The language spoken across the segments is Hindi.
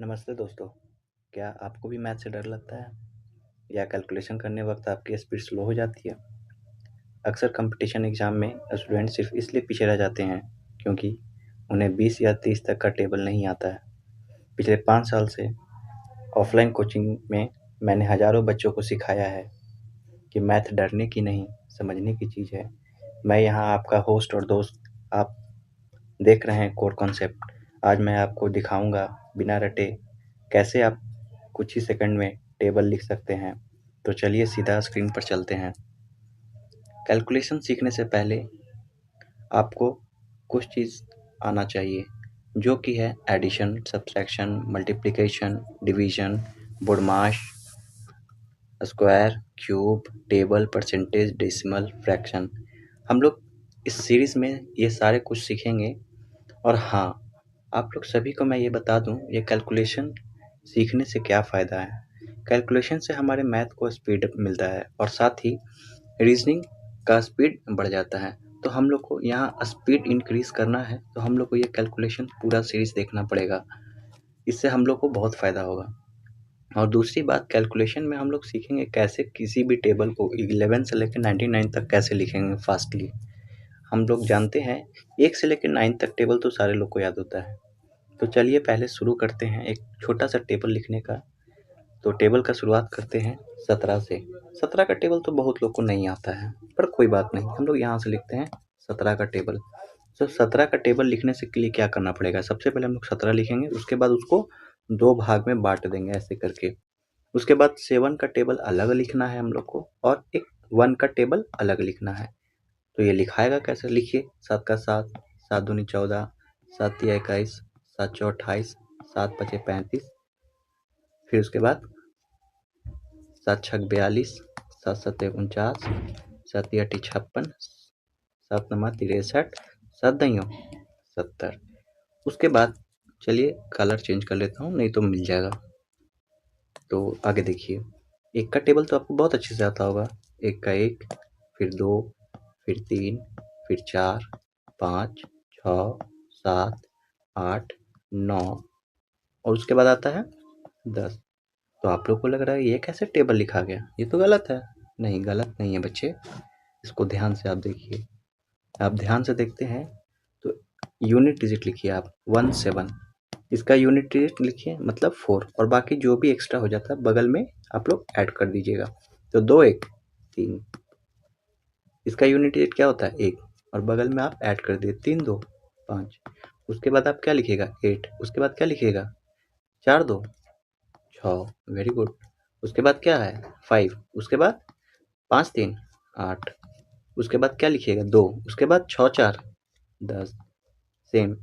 नमस्ते दोस्तों। क्या आपको भी मैथ से डर लगता है या कैलकुलेशन करने वक्त आपकी स्पीड स्लो हो जाती है? अक्सर कंपटीशन एग्जाम में स्टूडेंट सिर्फ इसलिए पीछे रह जाते हैं क्योंकि उन्हें 20 या 30 तक का टेबल नहीं आता है। पिछले 5 साल से ऑफलाइन कोचिंग में मैंने हजारों बच्चों को सिखाया है कि मैथ डरने की नहीं, समझने की चीज़ है। मैं यहाँ आपका होस्ट और दोस्त, आप देख रहे हैं कोर कॉन्सेप्ट। आज मैं आपको दिखाऊंगा बिना रटे कैसे आप कुछ ही सेकंड में टेबल लिख सकते हैं। तो चलिए सीधा स्क्रीन पर चलते हैं। कैलकुलेशन सीखने से पहले आपको कुछ चीज़ आना चाहिए, जो कि है addition, subtraction, multiplication, division, BODMAS, square, cube, table, percentage, decimal, fraction. हम लोग इस सीरीज़ में ये सारे कुछ सीखेंगे। और हाँ, आप लोग सभी को मैं ये बता दूं, ये कैलकुलेशन सीखने से क्या फ़ायदा है। कैलकुलेशन से हमारे मैथ को स्पीड मिलता है और साथ ही रीजनिंग का स्पीड बढ़ जाता है। तो हम लोग को यहाँ स्पीड इंक्रीज करना है, तो हम लोग को ये कैलकुलेशन पूरा सीरीज देखना पड़ेगा। इससे हम लोग को बहुत फ़ायदा होगा। और दूसरी बात, कैलकुलेशन में हम लोग सीखेंगे कैसे किसी भी टेबल को 11 से लेकर 99 तक कैसे लिखेंगे फास्टली। हम लोग जानते हैं 1 से लेकर 9 तक टेबल तो सारे लोग को याद होता है। तो चलिए पहले शुरू करते हैं एक छोटा सा टेबल लिखने का। तो टेबल का शुरुआत करते हैं 17 से। 17 का टेबल तो बहुत लोग को नहीं आता है, पर कोई बात नहीं, हम लोग यहाँ से लिखते हैं 17 का टेबल। तो 17 का टेबल लिखने से के लिए क्या करना पड़ेगा? सबसे पहले हम लोग 17 लिखेंगे, उसके बाद उसको 2 भाग में बांट देंगे ऐसे करके। उसके बाद 7 का टेबल अलग लिखना है हम लोग को, और एक 1 का टेबल अलग लिखना है। तो ये लिखाएगा कैसे? लिखिए 7 का 7, 7 दूनी 14, 7 तिया 21, 7 चौ 28, 7 पचे 35। फिर उसके बाद 7 छक 42, 7 सत्ते 49, 7 तिया 56, 7 नमा 63, 7 दइयों 70। उसके बाद चलिए कलर चेंज कर लेता हूँ, नहीं तो मिल जाएगा। तो आगे देखिए, 1 का टेबल तो आपको बहुत अच्छे से आता होगा। 1 का 1, फिर 2, फिर 3, फिर 4, 5, 6, 7, 8, 9, और उसके बाद आता है 10। तो आप लोग को लग रहा है ये कैसे टेबल लिखा गया, ये तो गलत है। नहीं, गलत नहीं है बच्चे, इसको ध्यान से आप देखिए। आप ध्यान से देखते हैं तो यूनिट डिजिट लिखिए आप 1 7। इसका यूनिट डिजिट लिखिए मतलब 4, और बाकी जो भी एक्स्ट्रा हो जाता है बगल में आप लोग ऐड कर दीजिएगा। तो 2 1 3, इसका यूनिट डिजिट क्या होता है 1, और बगल में आप ऐड कर दिए 3 2 5। उसके बाद आप क्या लिखिएगा 8, उसके बाद क्या लिखिएगा 4 2 6, वेरी गुड। उसके बाद क्या है 5, उसके बाद 5 3 8, उसके बाद क्या लिखिएगा 2, उसके बाद 6 4 10, सेम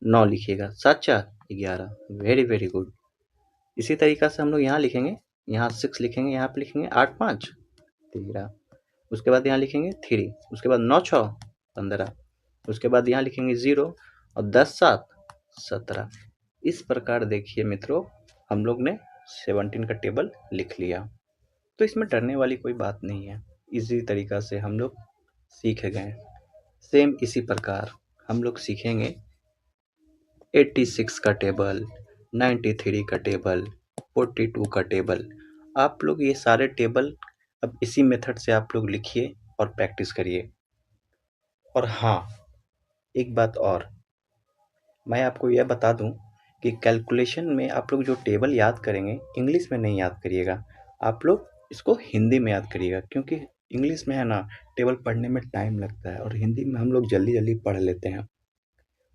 9 लिखिएगा, 7 4 11, वेरी वेरी गुड। इसी तरीका से हम लोग यहाँ लिखेंगे, यहाँ 6 लिखेंगे, यहाँ पे लिखेंगे 8 5 13, उसके बाद यहाँ लिखेंगे 3, उसके बाद 9 6 15, उसके बाद यहाँ लिखेंगे 0, और 10 7 17। इस प्रकार देखिए मित्रों, हम लोग ने 17 का टेबल लिख लिया। तो इसमें डरने वाली कोई बात नहीं है, इसी तरीका से हम लोग सीख गए। सेम इसी प्रकार हम लोग सीखेंगे 86 का टेबल, 93 का टेबल, 42 का टेबल। आप लोग ये सारे टेबल अब इसी मेथड से आप लोग लिखिए और प्रैक्टिस करिए। और हाँ, एक बात और मैं आपको यह बता दूं कि कैलकुलेशन में आप लोग जो टेबल याद करेंगे, इंग्लिश में नहीं याद करिएगा, आप लोग इसको हिंदी में याद करिएगा। क्योंकि इंग्लिश में है ना, टेबल पढ़ने में टाइम लगता है, और हिंदी में हम लोग जल्दी जल्दी पढ़ लेते हैं।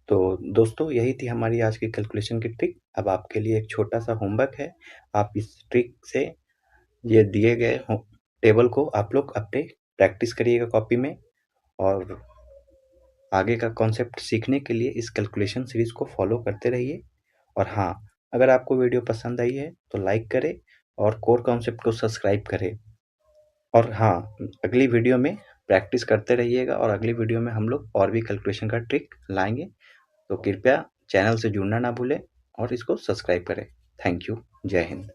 तो दोस्तों, यही थी हमारी आज की कैलकुलेशन की ट्रिक। अब आपके लिए एक छोटा सा होमवर्क है, आप इस ट्रिक से ये दिए गए टेबल को आप लोग अपने प्रैक्टिस करिएगा कॉपी में, और आगे का कॉन्सेप्ट सीखने के लिए इस कैलकुलेशन सीरीज को फॉलो करते रहिए। और हाँ, अगर आपको वीडियो पसंद आई है तो लाइक करें और कोर कॉन्सेप्ट को सब्सक्राइब करें। और हाँ, अगली वीडियो में प्रैक्टिस करते रहिएगा, और अगली वीडियो में हम लोग और भी कैलकुलेशन का ट्रिक लाएंगे। तो कृपया चैनल से जुड़ना ना भूलें और इसको सब्सक्राइब करें। Thank you. जय हिंद।